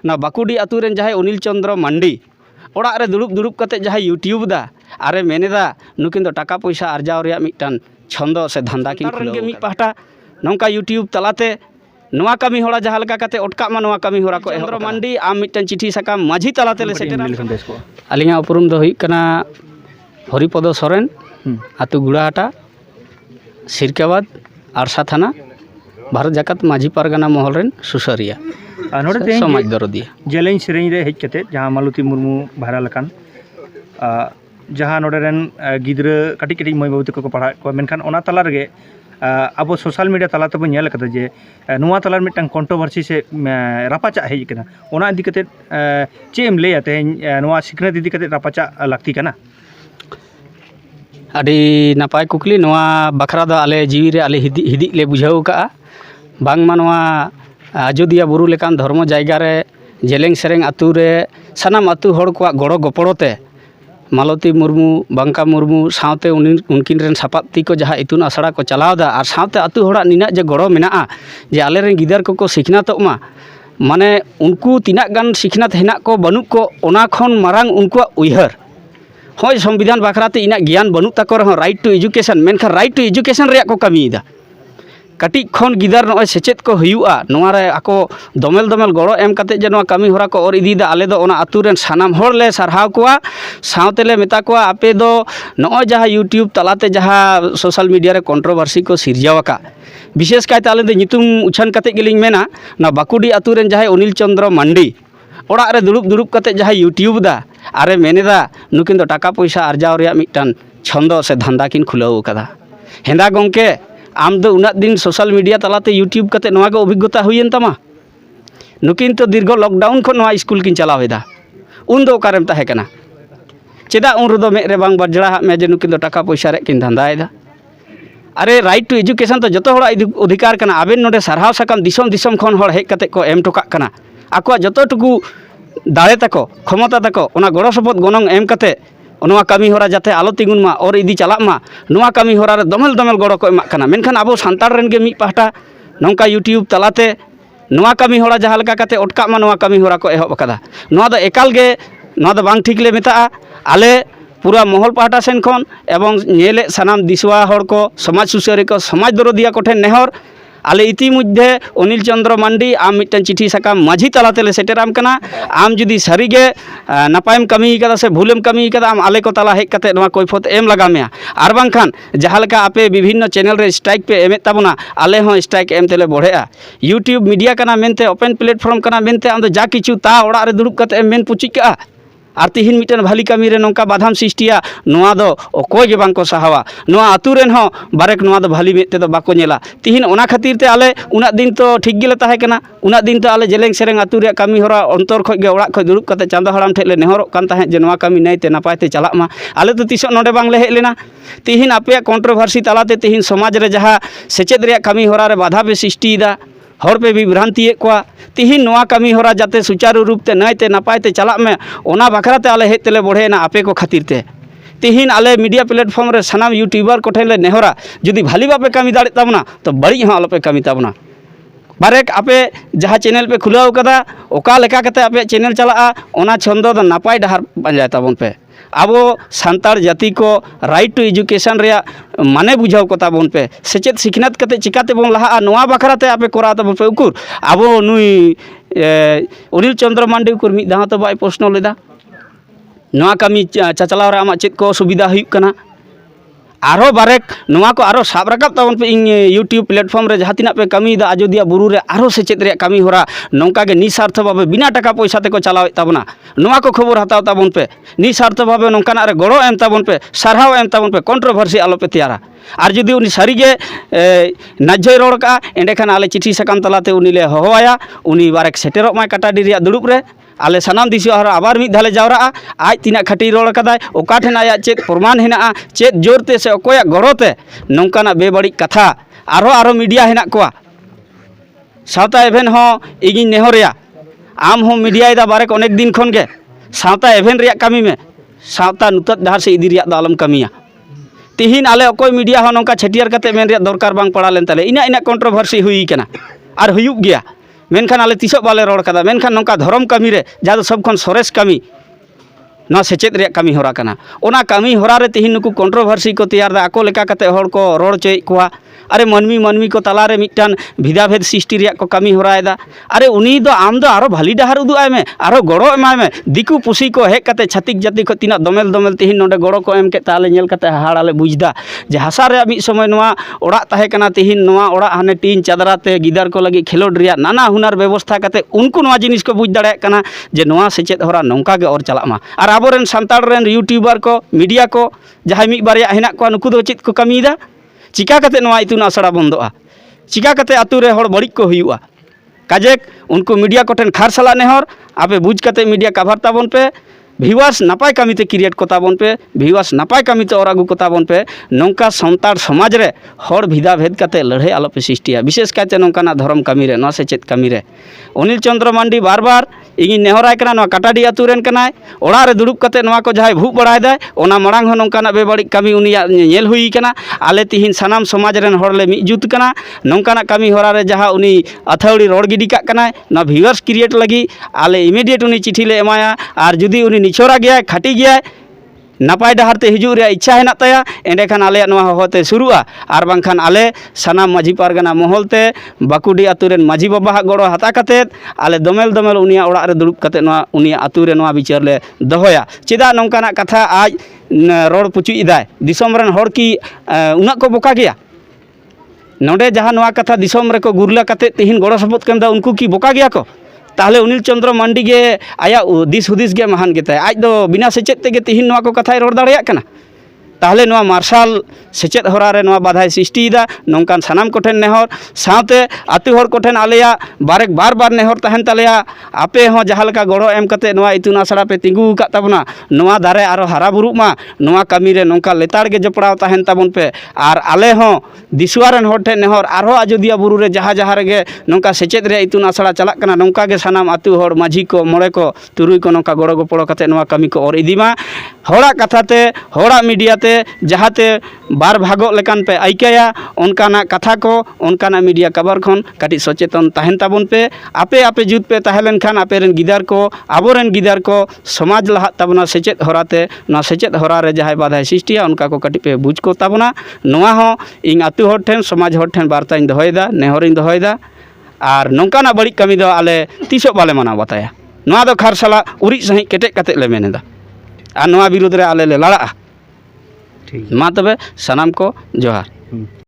ना बाकुडी आतु रेन जहां अनिल चंद्र मांडी ओड़ा रे दुड़ुब दुड़ुब कते जहां यूट्यूब दा आरे मेनेदा नुकिन दो टाका पैसा आर्जाव रे मिटन छंदो से धंधा किन खुलाव मिट पाहटा नौका यूट्यूब तलाते नवा कमी होड़ा जहां लगा कते अटका मा नवा कमी होड़ा को चंद्र मांडी आम मिटन चिठी साकाम माझी तलाते ले सेटेर अलिंगा उपरुम दो हुई कना हरिपद सोरेन आतु गुड़ाहाटा सिरकाबाद आरसा थाना भारत जाकत माझी पारगाना महल रेन सुसरिया समाज दरदिया जेलें सेरें रे हेज कते जहां मालती मुर्मू भाइराल अकान जहां नोडे रेन गिद्रा कटी कटी मई बाबू तको पढ़ा को मेनखान ओना तला रेगे अब सोशल मीडिया तला तब नेल कते जे नुआ तला मिटन कंट्रोवर्सी से रापाचा हेज कना ओना इदी कते चे एम लेया ते नुआ सिखना इदी कते रापाचा लाक्ति कना अडी नापाय कुकली नुआ बखरा दा आले जीवी रे आले हिदी ले बुझाव का बांगमा नुआ आजोदिया बुरु लेकान धर्म जायगा रे जेलें सेरें आतु रे सानाम आतु हड़ को गड़ो गपड़ोते मालती मुर्मू बंका मुर्मू सावते उनकिन रेन सापाती को जहाँ इतुन आसड़ा को चलावदा और सावते आतु हड़ा निना जे गड़ो मेना जे आले रेन गिदार को सिखनातोग मा माने उनको तीना गान सिखनात हेना को बनुक को ओना खन मारांग उनको उयहर होय संविधान बाखराते इना ज्ञान बनुक ताको रह राइट टू एजुकेशन मेनखान राइट टू एजुकेशन रे को कमीदा कटी खन गिदार नय सेचेत को हुआ नोआ रे आको दमेल दमेल गड़ो एम कते जे नोआ कमी होरा को और इदीदा आले दो ओना आतु रेन सानाम होड़ ले सारहाव कोआ सावते ले मेता कोआ आपे दो नय जहां यूट्यूब तलाते जहां सोशल मीडिया रे कंट्रोवर्सी को सिरजावका विशेष कायते आले दो नितुम उछान कते गेलिंग मेना ना बाकुडी आतु रेन जहां अनिल चंद्र मांडी ओड़ा रे दुड़ुब दुड़ुब कते जहां यूट्यूब दा आरे मेनेदा नुकिन दो टाका पैसा आर्जाव रे मिटन छंदो से धंधा किन खुलाव कदा हेंदा गंके आम दो उना दिन सोशल मीडिया तलाते यूट्यूब कते नवा को अभिज्ञता हुईन तमा नुकिन तो दीर्घ लॉकडाउन को नवा स्कूल किन चलावेदा उन दो कारेम ताहे कना चेदा उन रदो मे रे बांग बजड़ा मे जे नुकिन दो टाका पैसा रे किन धंधाएदा अरे राइट टू एजुकेशन तो जतो हड़ा अधिकार कना आबेन नोडे सारहाव साकाम दिसम दिसम खन हड़ हेज कते को एम टोका कना आको जतो टुकु दाड़े तको क्षमता तको ओना गड़ो सपद गनंग एम कते नोआ कमी होरा जाते आलो तिगुन मा और इदी चलाक मा नोआ कमी होरा रे दमल दमल गड़ो को एमाक कना मेनखान आबो सांतार रेन गे मी पाहटा नौका यूट्यूब तलाते नोआ कमी होरा जहां लगा कते अटका मा नोआ कमी होरा को एहब कदा नोआ दो एकाल गे नोआ दो बांग ठीक ले मेता आले पूरा महल पाहटा सेन खन एवं नेले सानाम दिसवा हड़ को समाज सुसारी को समाज दरदिया को ठेन नेहर आले इतिमध्ये अनिल चंद्र मांडी आम मिटन चिठी साकाम माझी तलाते ले सेटेराम कना आम जुदी सारीगे नापायम कमी कदा से भूलेम कमी कदा आम आले को तला हेज कते नोआ कैफत एम लगा मेया आर बांखान जहां लका आपे विभिन्न चैनल रे स्ट्राइक पे एमेत ताबुना आले हो स्ट्राइक एम तेले बढ़ेआ यूट्यूब मीडिया कना मेनते ओपन प्लेटफॉर्म कना मेनते आम दो जा किछु ता ओड़ा रे दुड़ुब कते मेन पुचिक का और तिहिन मिटन भाली कमी रे नौका बाधाम सृष्टिया नोआ दो अकोय गे बांको साहावा नोआ आतु रेन हो बारेक नोआ दो भाली मेते दो बाको नेला तिहिन ओना खातिर ते आले उना दिन तो ठीक गेले ताहे कना उना दिन तो आले जेलें सेरें आतु रे कमी होरा अंतर खय गे ओड़ा खय दुड़ुब कते चांदो हराम ठेले नेहरक कान ताहे जे नोआ कमी नैते नपायते चलाक मा आले तो तिसो नोडे बांग ले हेज लेना तिहिन आपे कंट्रोवर्सी तालाते तिहिन समाज रे जहां सेचेद रे कमी होरा रे बाधा पे सृष्टिदा हर पे विभ्रांति को तिहिन नोआ कमी होरा जाते सुचारू रूप ते नैते नपायते चलाक में ओना बखराते आले हेज तेले बढ़ेना आपे को खातिर ते तिहिन आले मीडिया प्लेटफॉर्म रे सानाम यूट्यूबर को ठेन ले नेहरा जुदी भाली बापे कमी दाड़े ताबना तो बड़ी हो आलोपे कमी ताबना बारेक आपे जहां चैनल पे खुलाव कदा ओका लेका कते आपे चैनल चलाआ ओना छंदो द नापाय डहार पांजाय ताबन पे आबो सांतार जाति को राइट टू एजुकेशन रे माने बुझाव को ताबन पे सेचेत सिखनात कते चिकाते बोन लहा नोआ बखराते आपे कोरा ताबन पे उकुर आबो नुई अनिल चंद्र मांडी उकुर मिद दाव तो बाय प्रश्न लेदा नोआ कमी चाचलाव रे आमा चेत को सुविधा हुई कना आरो बारेक नोआ को आरो साब रकाब ताबन पे इन यूट्यूब प्लेटफॉर्म रे जहां तिना पे कमी दा आजोदिया बुरु रे आरो सेचेत रे कमी होरा नौका गे निस्वार्थ भावे बिना टाका पैसा ते को चलावे ताबना नोआ को खबर हताव ताबन पे निस्वार्थ भावे नौकाना रे गड़ो एम ताबन पे सारहाव एम ताबन पे कंट्रोवर्सी आलो पे तैयारा और जुदी उनी सारीगे नाज्जय रोड़ का एंडे खान आले चिठी साकाम तलाते उनी ले होहोया उनी बारेक सेटेरोक माय काटाडी रिया दुड़ुब रे आले सानाम दिसियो हर आबार मिद धाले जावरा आज तीना खटी रोड़ कदाय ओका ठेन आया चेत प्रमाण हेना चेत जोरते से अकोया गड़ोते नौकाना बेबाड़ी कथा आरो मीडिया हेना कोआ सावता एभेन हो इगिन नेहरिया आम हो मीडिया दा बारेक अनेक दिन खन गे सावता एभेन रिया कमी में सावता नुतत डहार से इदी रिया दा आलम कमिया तिहिन आले अकोय मीडिया हो नौका छटियार कते मेन रिया दरकार बांग पड़ा लेन ताले इना कंट्रोवर्सी हुई कना और हुयुग गया मेनखान आले तिसों बाले रोड कदा मेनखान नौका धर्म कमी रे जहाँ दो सब खन सरेस कमी ना सेचेद रे कमी होरा कना ओना कमी होरा रे तिहिन नुकु कंट्रोवर्सी को तैयार दा आको लेका कते होड़ को रोड चेक कोआ अरे मानवी को तालारे मिटान भिदाभेद सृष्टि रे को कमी होरायदा अरे उनी दो आम दो आरो भाली डहार उदु आय में आरो गड़ो एमाय में दिकु पुसी को हेक कते छातिक जाति को तिना दोमेल तिहिन नोडे गड़ो को एम के ताले नेल कते हाड़ाले बुझदा जे हासा रे मिद समय नोआ ओड़ा ताहे कना तिहिन नोआ ओड़ा हाने टीन चादरा ते गिदार को लगी खेलोड रिया नाना हुनार व्यवस्था कते उनको नोआ जिनिस को बुझ दाड़े कना जे नोआ सेचेद होरा नौका गे और चलाक मा आर आबोरेन सान्ताड़ रेन यूट्यूबर को मीडिया को जहां मिद बारिया हेना को नुकु दो चेद को कमीदा चिका कते नोआ इतुन आसड़ा बंदोआ चिका कते आतु रे होड़ बड़िक को हुआ काजेक उनको मीडिया को ठेन खार सला नेहर आपे बुझ कते मीडिया कभार ताबन पे भिवास नापाय कमीते क्रिएट को ताबन पे भिवास नापाय कमीते और आगु को ताबन पे नौका सान्ताड़ समाज रे होड़ भिदा भेद कते लड़े आलो पे सृष्टिया विशेष कायते नौकाना धर्म कमी रे नोआ सेचेद कमी रे अनिल चंद्र मांडी बार बार इगी नेहराय कना नोआ काटाडी आतु रेन कनाय ओड़ा रे दुड़ुब कते नोआ को जहाय भूप बड़ाय दाय ओना मरांग हो नौकाना बेबाड़ी कमी उनिया नेल हुई कना आले तिहिन सानाम समाज रेन होड़ ले मिद जुत कना नौकाना कमी होरा रे जहां उनी अथौड़ी रोड गिडी काक कनाय नोआ व्यूअर्स क्रिएट लगी आले इमीडिएट उनी चिठी ले एमाया आर जुदी उनी निछोरा गया खाटी गया नापाय डहार ते हिजू रे इच्छा हेना ताया एंडेखान आले नोआ होते शुरुआ आर बांखान आले सानाम माझी पारगाना महलते बाकुडी आतु रेन माझी बाबा हा गड़ो हता कतेद आले दोमेल उनिया ओड़ा रे दुड़ुब कते नोआ उनिया आतु रे नोआ विचार ले दोहोया चेदा नौकाना कथा आज रोड पुचु इदाय दिसोम रेन होड़ की उना को बोका गया नोडे जहां नोआ कथा दिसोम रे को गुरला कते तिहिन गड़ो सपोद केमदा उनको की बोका गया को ताहले अनिल चंद्र मांडी गे आया दिस हुदिस गे महान गेता आज दो बिना सेचेद तेगे तिहिन नोआ को कथाय रोड दाड़ेयाक कना ताहले नोआ मार्शल सेचेद होरा रे नोआ बाधाय सृष्टिदा नौकान सानाम कोठेन नेहर सावते आतु होड़ कोठेन आलेया बारेक बार बार नेहर तहन तालेया आपे हो जहां लेका गड़ो एम कते नोआ इतुन आसड़ा पे तिंगु का ताबना नोआ दारे आरो हारा बुरुक मा नोआ कमी रे नौका लेताड़ गे जपड़ाव तहन ताबन पे आर आले हो दिसुआ रेन होड़ ठेन नेहर आरो अयोध्या बुरु रे जहां रे नौका सेचेद रे इतुन आसड़ा चलाक कना नौका गे सानाम आतु होड़ माझी को मोड़े को तुरुई को नौका गड़ो गपड़ो कते नोआ कमी को और इदीमा होड़ा कथाते होड़ा मीडियाते जहाते बार भागो लेकान पे आइकाया उनकाना कथा को उनकाना मीडिया कवर खन काटी सचेतन तहन ताबन पे आपे जुत पे तहलेन खान आपे रेन गिदार को आबोरेन गिदार को समाज लहा ताबना सेचेद होराते ना सेचेद होरा रे जहाय बाधाय सृष्टिया उनका को काटी पे बुझ को ताबना नोआ हो इन आतु होड़ ठेन समाज होड़ ठेन बार्ताइन दोहयदा नेहरिन दोहयदा आर नौकाना बड़ी कमी दो आले तिसो बाले माना बताया नोआ दो खार साला उरिज सही केटेज कते ले मेनेदा आर नोआ विरोध रे आले ले लड़ाआ मा तबे सनाम को जोहार।